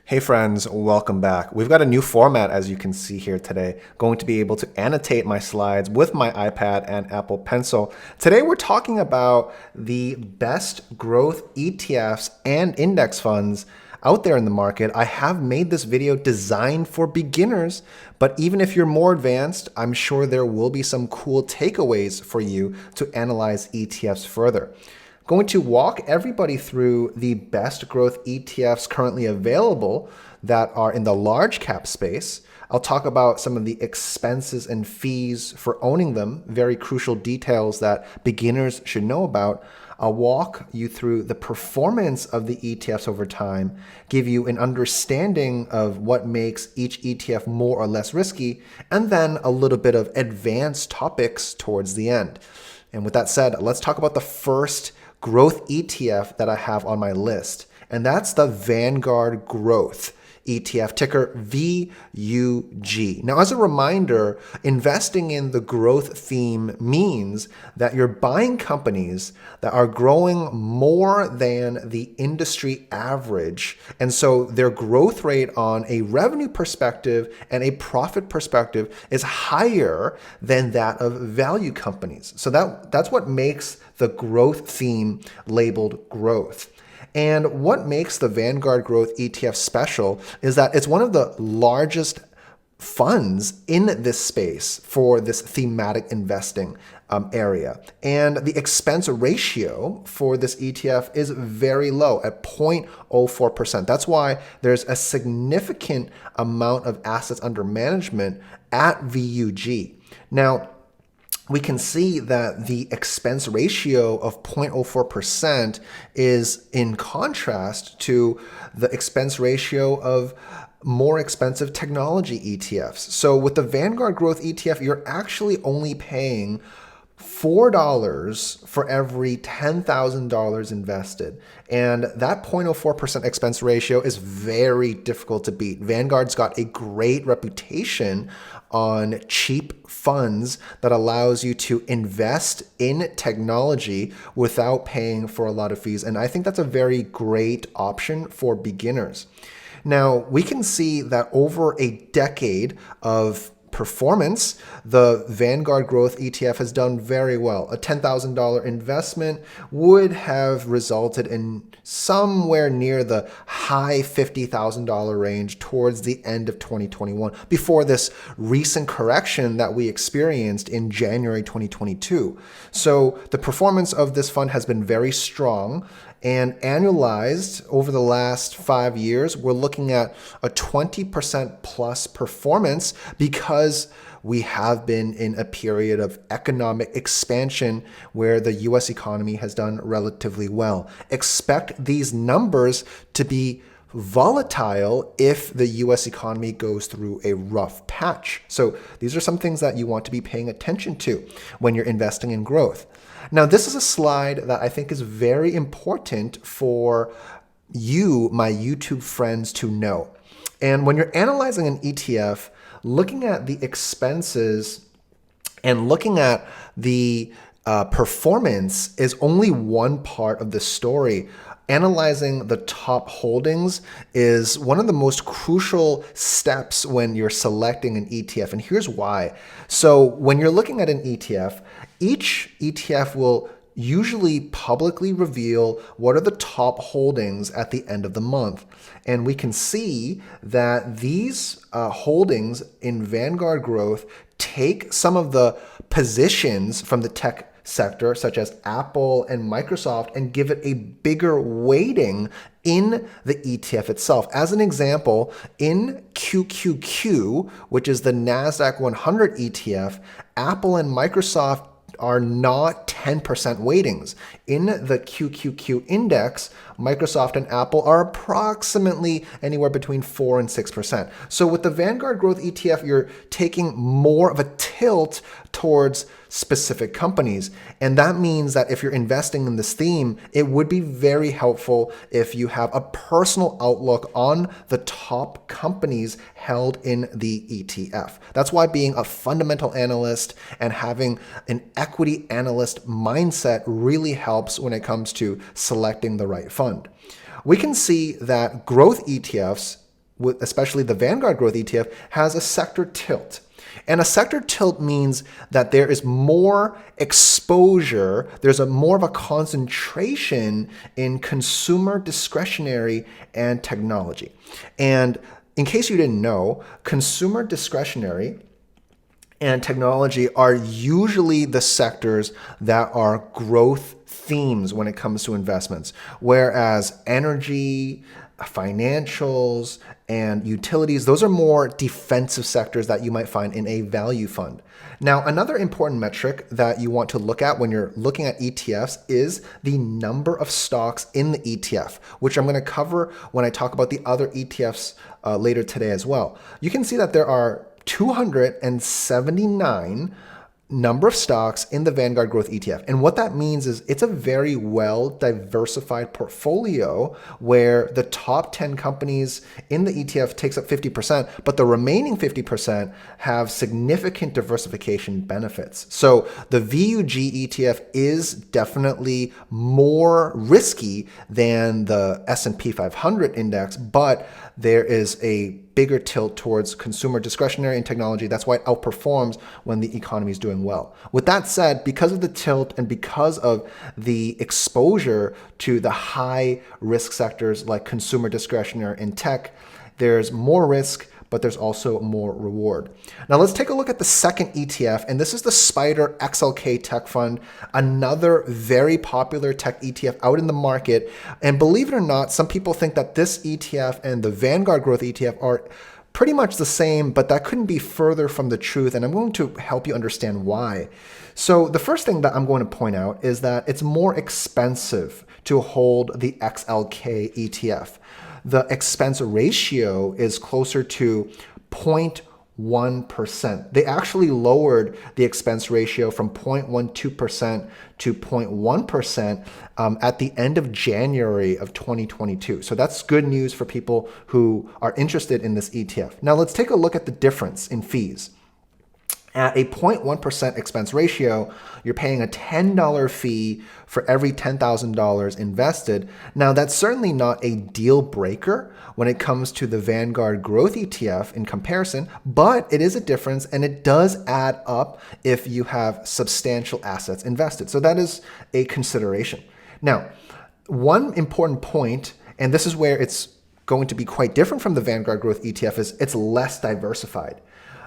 Hey friends, welcome back. We've got a new format, as you can see here today. Going to be able to annotate my slides with my iPad and Apple Pencil. Today we're talking about the best growth ETFs and index funds out there in the market. I have made this video designed for beginners, but even if you're more advanced, I'm sure there will be some cool takeaways for you to analyze ETFs further. Going to walk everybody through the best growth ETFs currently available that are in the large cap space. I'll talk about some of the expenses and fees for owning them, very crucial details that beginners should know about. I'll walk you through the performance of the ETFs over time, give you an understanding of what makes each ETF more or less risky, and then a little bit of advanced topics towards the end. And with that said, let's talk about the first growth ETF that I have on my list, and that's the Vanguard Growth ETF, ticker VUG. Now, as a reminder, investing in the growth theme means that you're buying companies that are growing more than the industry average. And so their growth rate on a revenue perspective and a profit perspective is higher than that of value companies. So that's what makes the growth theme labeled growth. And what makes the Vanguard Growth ETF special is that it's one of the largest funds in this space for this thematic investing area. And the expense ratio for this ETF is very low at 0.04%. That's why there's a significant amount of assets under management at VUG. Now, we can see that the expense ratio of 0.04% is in contrast to the expense ratio of more expensive technology ETFs. So with the Vanguard Growth ETF, you're actually only paying $4 for every $10,000 invested. And that 0.04% expense ratio is very difficult to beat. Vanguard's got a great reputation on cheap funds that allows you to invest in technology without paying for a lot of fees. And I think that's a very great option for beginners. Now, we can see that over a decade of performance, the Vanguard Growth ETF has done very well. A $10,000 investment would have resulted in somewhere near the high $50,000 range towards the end of 2021, before this recent correction that we experienced in January 2022. So the performance of this fund has been very strong. And annualized over the last 5 years, we're looking at a 20% plus performance because we have been in a period of economic expansion where the US economy has done relatively well. Expect these numbers to be volatile if the US economy goes through a rough patch. So these are some things that you want to be paying attention to when you're investing in growth. Now, this is a slide that I think is very important for you, my YouTube friends, to know. And when you're analyzing an ETF, looking at the expenses and looking at the performance is only one part of the story. Analyzing the top holdings is one of the most crucial steps when you're selecting an ETF. And here's why. So when you're looking at an ETF, each ETF will usually publicly reveal what are the top holdings at the end of the month. And we can see that these holdings in Vanguard Growth take some of the positions from the tech sector, such as Apple and Microsoft, and give it a bigger weighting in the ETF itself. As an example, in QQQ, which is the NASDAQ 100 ETF, Apple and Microsoft are not 10% weightings. In the QQQ index, Microsoft and Apple are approximately anywhere between 4 and 6%. So with the Vanguard Growth ETF, you're taking more of a tilt towards specific companies. And that means that if you're investing in this theme, it would be very helpful if you have a personal outlook on the top companies held in the ETF. That's why being a fundamental analyst and having an equity analyst mindset really helps when it comes to selecting the right fund. We can see that growth ETFs especially the Vanguard Growth ETF, has a sector tilt. And a sector tilt means that there is more exposure, there's more of a concentration in consumer discretionary and technology. And in case you didn't know, consumer discretionary and technology are usually the sectors that are growth themes when it comes to investments, whereas energy, financials, and utilities, those are more defensive sectors that you might find in a value fund. Now, another important metric that you want to look at when you're looking at ETFs is the number of stocks in the ETF, which I'm going to cover when I talk about the other ETFs later today as well. You can see that there are 279 number of stocks in the Vanguard Growth ETF. And what that means is it's a very well diversified portfolio where the top 10 companies in the ETF takes up 50%, but the remaining 50% have significant diversification benefits. So the VUG ETF is definitely more risky than the S&P 500 index, but there is a bigger tilt towards consumer discretionary and technology. That's why it outperforms when the economy is doing well. With that said, because of the tilt and because of the exposure to the high risk sectors like consumer discretionary and tech, there's more risk, but there's also more reward. Now let's take a look at the second ETF, and this is the Spider XLK Tech Fund, another very popular tech ETF out in the market. And believe it or not, some people think that this ETF and the Vanguard Growth ETF are pretty much the same, but that couldn't be further from the truth, and I'm going to help you understand why. So the first thing that I'm going to point out is that it's more expensive to hold the XLK ETF. The expense ratio is closer to 0.1%. They actually lowered the expense ratio from 0.12% to 0.1% at the end of January of 2022. So that's good news for people who are interested in this ETF. Now let's take a look at the difference in fees. At a 0.1% expense ratio, you're paying a $10 fee for every $10,000 invested. Now, that's certainly not a deal breaker when it comes to the Vanguard Growth ETF in comparison, but it is a difference and it does add up if you have substantial assets invested. So that is a consideration. Now, one important point, and this is where it's going to be quite different from the Vanguard Growth ETF, is it's less diversified.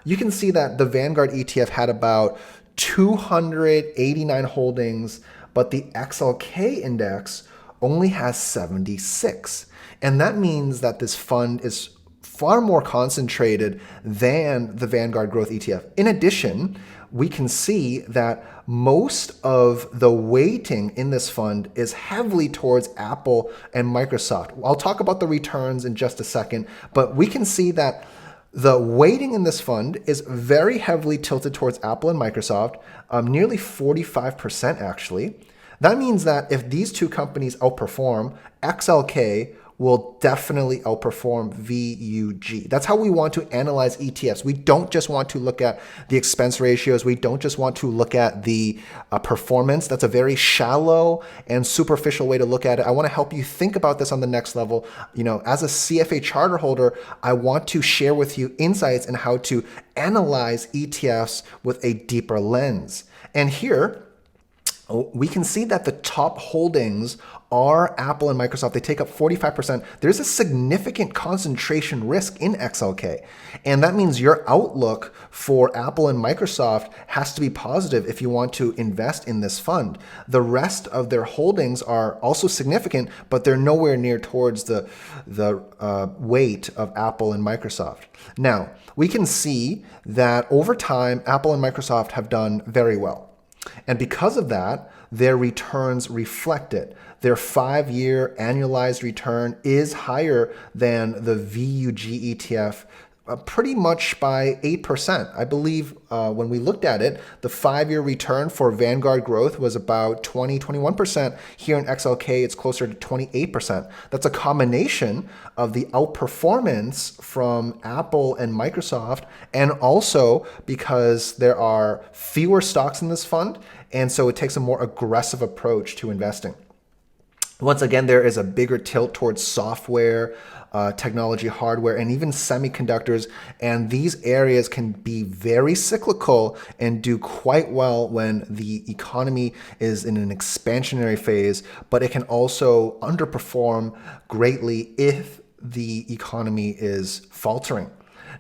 You can see that the Vanguard ETF had about 289 holdings, but the XLK index only has 76. And that means that this fund is far more concentrated than the Vanguard Growth ETF. In addition, we can see that most of the weighting in this fund is heavily towards Apple and Microsoft. I'll talk about the returns in just a second, but we can see that the weighting in this fund is very heavily tilted towards Apple and Microsoft, nearly 45% actually. That means that if these two companies outperform, XLK will definitely outperform VUG. That's how we want to analyze ETFs. We don't just want to look at the expense ratios. We don't just want to look at the performance. That's a very shallow and superficial way to look at it. I want to help you think about this on the next level. You know, as a CFA charter holder, I want to share with you insights in how to analyze ETFs with a deeper lens. And here, we can see that the top holdings are Apple and Microsoft. They take up 45%. There's a significant concentration risk in XLK. And that means your outlook for Apple and Microsoft has to be positive if you want to invest in this fund. The rest of their holdings are also significant, but they're nowhere near towards the weight of Apple and Microsoft. Now, we can see that over time, Apple and Microsoft have done very well. And because of that, their returns reflect it. Their 5-year annualized return is higher than the VUG ETF, pretty much by 8%. I believe when we looked at it, the 5-year return for Vanguard Growth was about 21%. Here in XLK, it's closer to 28%. That's a combination of the outperformance from Apple and Microsoft, and also because there are fewer stocks in this fund, and so it takes a more aggressive approach to investing. Once again, there is a bigger tilt towards software, technology, hardware, and even semiconductors. And these areas can be very cyclical and do quite well when the economy is in an expansionary phase, but it can also underperform greatly if the economy is faltering.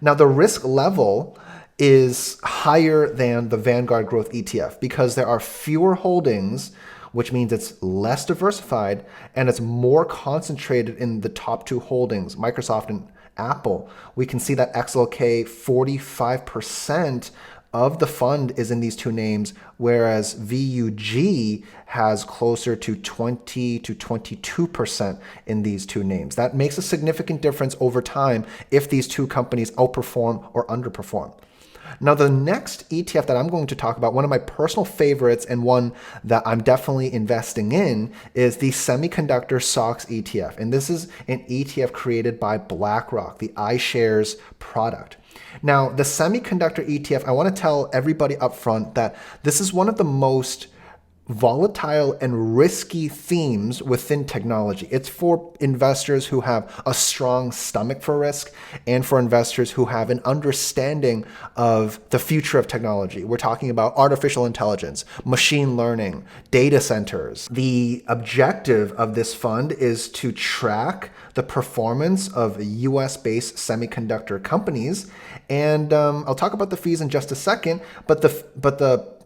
Now, the risk level is higher than the Vanguard Growth ETF because there are fewer holdings, which means it's less diversified and it's more concentrated in the top two holdings, Microsoft and Apple. We can see that XLK 45% of the fund is in these two names, whereas VUG has closer to 20 to 22% in these two names. That makes a significant difference over time if these two companies outperform or underperform. Now, the next ETF that I'm going to talk about, one of my personal favorites and one that I'm definitely investing in, is the Semiconductor Stocks ETF. And this is an ETF created by BlackRock, the iShares product. Now, the Semiconductor ETF, I want to tell everybody up front that this is one of the most volatile and risky themes within technology. It's for investors who have a strong stomach for risk and for investors who have an understanding of the future of technology. We're talking about artificial intelligence, machine learning, data centers. The objective of this fund is to track the performance of US-based semiconductor companies. And I'll talk about the fees in just a second, but the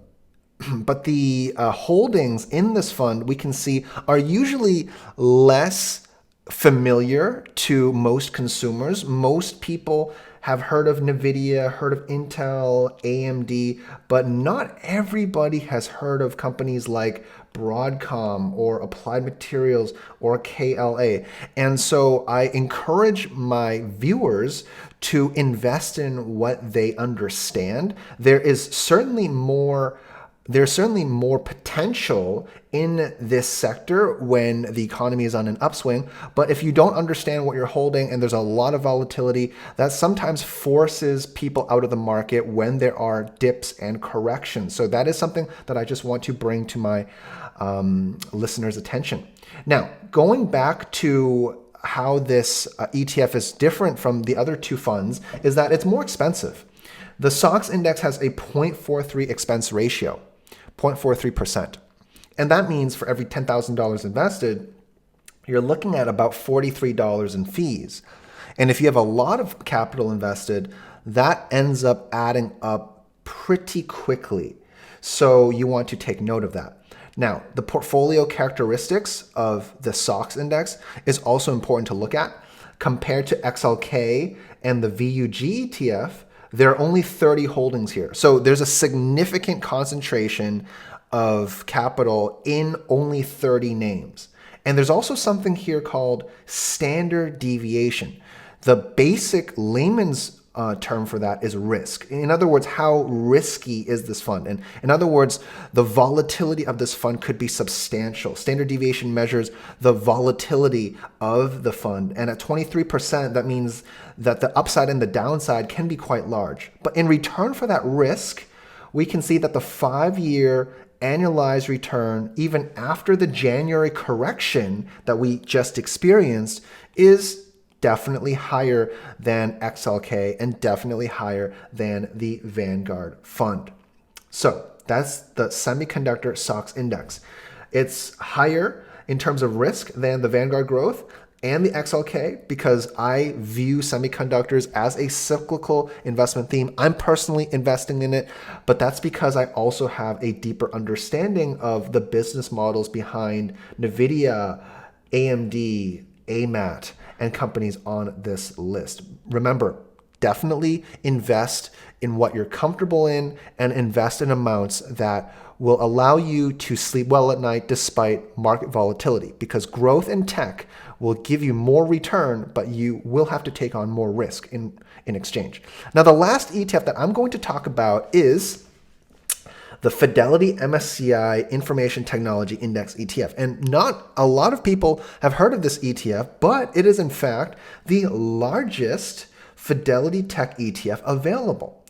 holdings in this fund, we can see, are usually less familiar to most consumers. Most people have heard of NVIDIA, heard of Intel, AMD, but not everybody has heard of companies like Broadcom or Applied Materials or KLA. And so I encourage my viewers to invest in what they understand. There's certainly more potential in this sector when the economy is on an upswing. But if you don't understand what you're holding and there's a lot of volatility, that sometimes forces people out of the market when there are dips and corrections. So that is something that I just want to bring to my listeners' attention. Now, going back to how this ETF is different from the other two funds is that it's more expensive. The SOX index has a 0.43 expense ratio. 0.43%. And that means for every $10,000 invested, you're looking at about $43 in fees. And if you have a lot of capital invested, that ends up adding up pretty quickly. So you want to take note of that. Now, the portfolio characteristics of the SOX index is also important to look at. Compared to XLK and the VUG ETF, there are only 30 holdings here. So there's a significant concentration of capital in only 30 names. And there's also something here called standard deviation. The basic layman's term for that is risk. In other words, how risky is this fund? And in other words, the volatility of this fund could be substantial. Standard deviation measures the volatility of the fund. And at 23%, that means that the upside and the downside can be quite large. But in return for that risk, we can see that the 5-year annualized return, even after the January correction that we just experienced, is definitely higher than XLK and definitely higher than the Vanguard fund. So that's the Semiconductor Stocks Index. It's higher in terms of risk than the Vanguard Growth and the XLK because I view semiconductors as a cyclical investment theme. I'm personally investing in it, but that's because I also have a deeper understanding of the business models behind NVIDIA, AMD, AMAT, and companies on this list. Remember, definitely invest in what you're comfortable in and invest in amounts that will allow you to sleep well at night despite market volatility, because growth in tech will give you more return, but you will have to take on more risk in exchange. Now, the last ETF that I'm going to talk about is the Fidelity MSCI Information Technology Index ETF. And not a lot of people have heard of this ETF, but it is in fact the largest Fidelity Tech ETF available.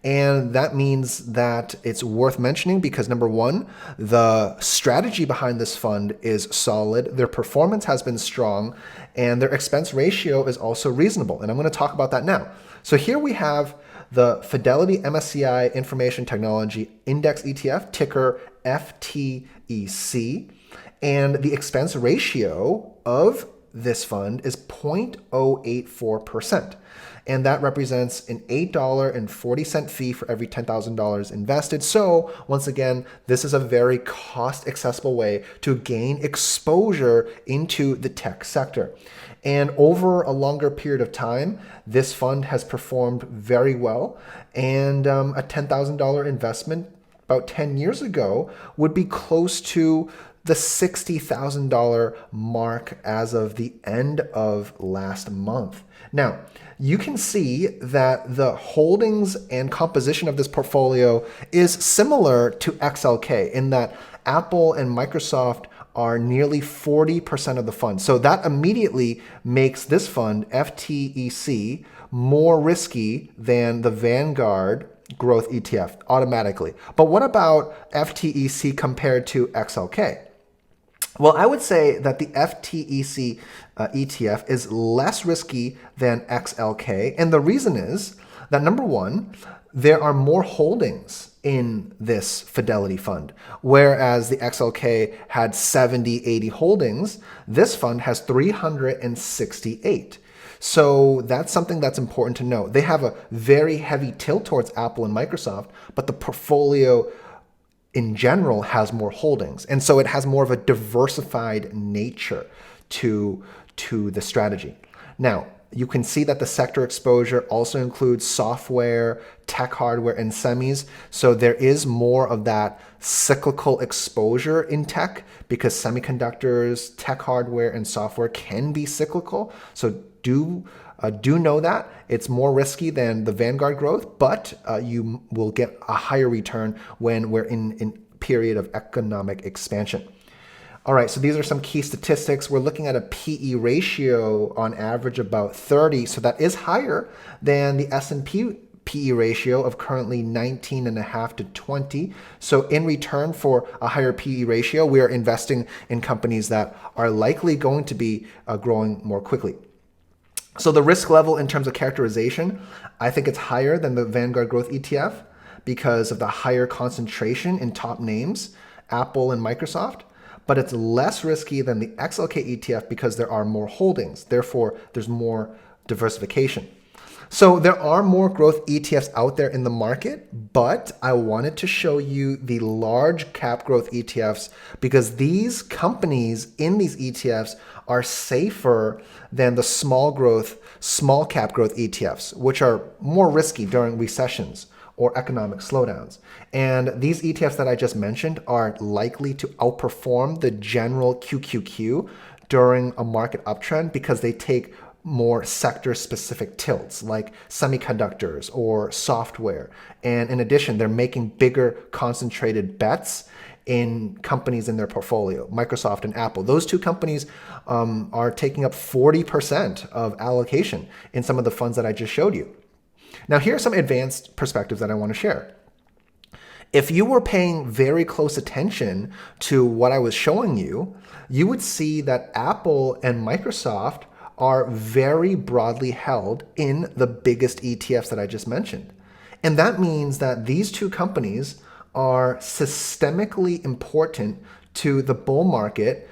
And that means that it's worth mentioning because number one, the strategy behind this fund is solid, their performance has been strong, and their expense ratio is also reasonable. And I'm going to talk about that now. So here we have the Fidelity MSCI Information Technology Index ETF, ticker FTEC. And the expense ratio of this fund is 0.084%. And that represents an $8.40 fee for every $10,000 invested. So once again, this is a very cost accessible way to gain exposure into the tech sector. And over a longer period of time, this fund has performed very well. And a $10,000 investment about 10 years ago would be close to the $60,000 mark as of the end of last month. Now, you can see that the holdings and composition of this portfolio is similar to XLK in that Apple and Microsoft are nearly 40% of the fund. So that immediately makes this fund, FTEC, more risky than the Vanguard growth ETF automatically. But what about FTEC compared to XLK? Well, I would say that the FTEC ETF is less risky than XLK. And the reason is that number one, there are more holdings in this Fidelity fund. Whereas the XLK had 70, 80 holdings, this fund has 368. So that's something that's important to know. They have a very heavy tilt towards Apple and Microsoft, but the portfolio in general has more holdings. And so it has more of a diversified nature to the strategy. Now, you can see that the sector exposure also includes software, tech hardware, and semis. So there is more of that cyclical exposure in tech because semiconductors, tech hardware, and software can be cyclical. So do know that it's more risky than the Vanguard growth, but you will get a higher return when we're in period of economic expansion. All right, so these are some key statistics. We're looking at a PE ratio on average about 30, so that is higher than the S&P PE ratio of currently 19.5 to 20. So in return for a higher PE ratio, we are investing in companies that are likely going to be growing more quickly. So the risk level in terms of characterization, I think it's higher than the Vanguard Growth ETF because of the higher concentration in top names, Apple and Microsoft, but it's less risky than the XLK ETF because there are more holdings. Therefore, there's more diversification. So there are more growth ETFs out there in the market, but I wanted to show you the large cap growth ETFs because these companies in these ETFs are safer than the small cap growth ETFs, which are more risky during recessions or economic slowdowns. And these ETFs that I just mentioned are likely to outperform the general QQQ during a market uptrend because they take more sector-specific tilts like semiconductors or software. And in addition, they're making bigger concentrated bets in companies in their portfolio, Microsoft and Apple. Those two companies are taking up 40% of allocation in some of the funds that I just showed you. Now, here are some advanced perspectives that I want to share. If you were paying very close attention to what I was showing you, you would see that Apple and Microsoft are very broadly held in the biggest ETFs that I just mentioned. And that means that these two companies are systemically important to the bull market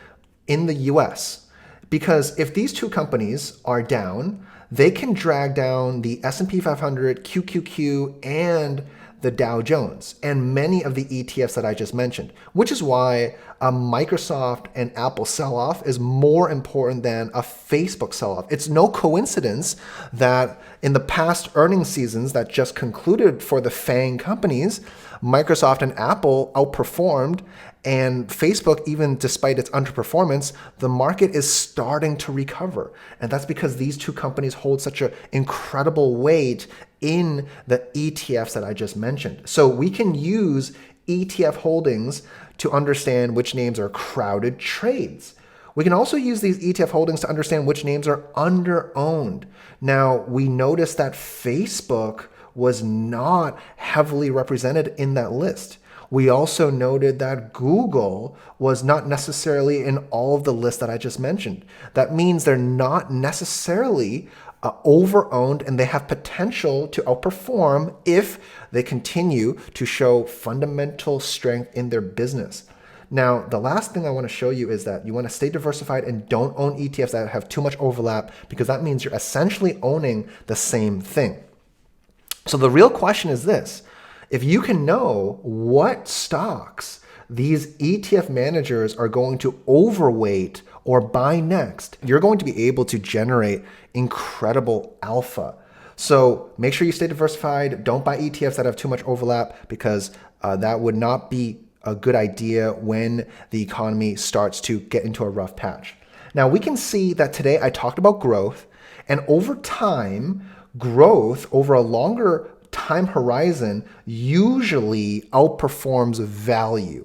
in the US. Because if these two companies are down, they can drag down the S&P 500, QQQ, and the Dow Jones, and many of the ETFs that I just mentioned, which is why a Microsoft and Apple sell-off is more important than a Facebook sell-off. It's no coincidence that in the past earnings seasons that just concluded for the FANG companies, Microsoft and Apple outperformed, and Facebook, even despite its underperformance, the market is starting to recover. And that's because these two companies hold such an incredible weight in the ETFs that I just mentioned. So we can use ETF holdings to understand which names are crowded trades. We can also use these ETF holdings to understand which names are under-owned. Now, we noticed that Facebook was not heavily represented in that list. We also noted that Google was not necessarily in all of the lists that I just mentioned. That means they're not necessarily over-owned, and they have potential to outperform if they continue to show fundamental strength in their business. Now, the last thing I want to show you is that you want to stay diversified and don't own ETFs that have too much overlap, because that means you're essentially owning the same thing. So the real question is this: if you can know what stocks these ETF managers are going to overweight or buy next, you're going to be able to generate incredible alpha. So make sure you stay diversified. Don't buy ETFs that have too much overlap, because that would not be a good idea when the economy starts to get into a rough patch. Now, we can see that today I talked about growth, and over time, growth over a longer time horizon usually outperforms value.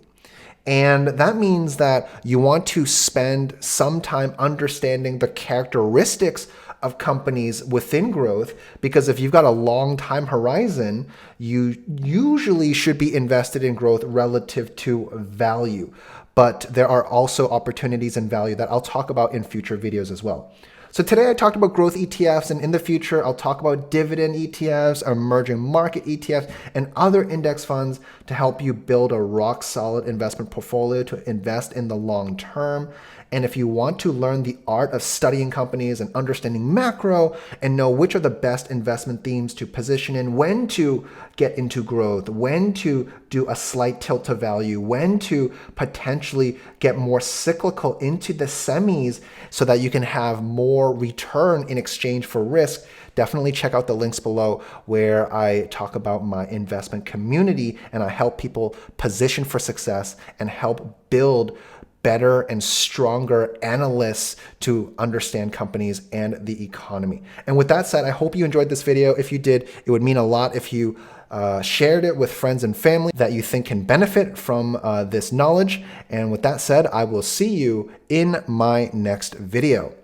And that means that you want to spend some time understanding the characteristics of companies within growth, because if you've got a long time horizon, you usually should be invested in growth relative to value. But there are also opportunities in value that I'll talk about in future videos as well. So today I talked about growth ETFs, and in the future I'll talk about dividend ETFs, emerging market ETFs, and other index funds to help you build a rock solid investment portfolio to invest in the long term. And if you want to learn the art of studying companies and understanding macro and know which are the best investment themes to position in, when to get into growth, when to do a slight tilt to value, when to potentially get more cyclical into the semis so that you can have more return in exchange for risk, definitely check out the links below where I talk about my investment community and I help people position for success and help build better and stronger analysts to understand companies and the economy. And with that said, I hope you enjoyed this video. If you did, it would mean a lot if you shared it with friends and family that you think can benefit from this knowledge. And with that said, I will see you in my next video.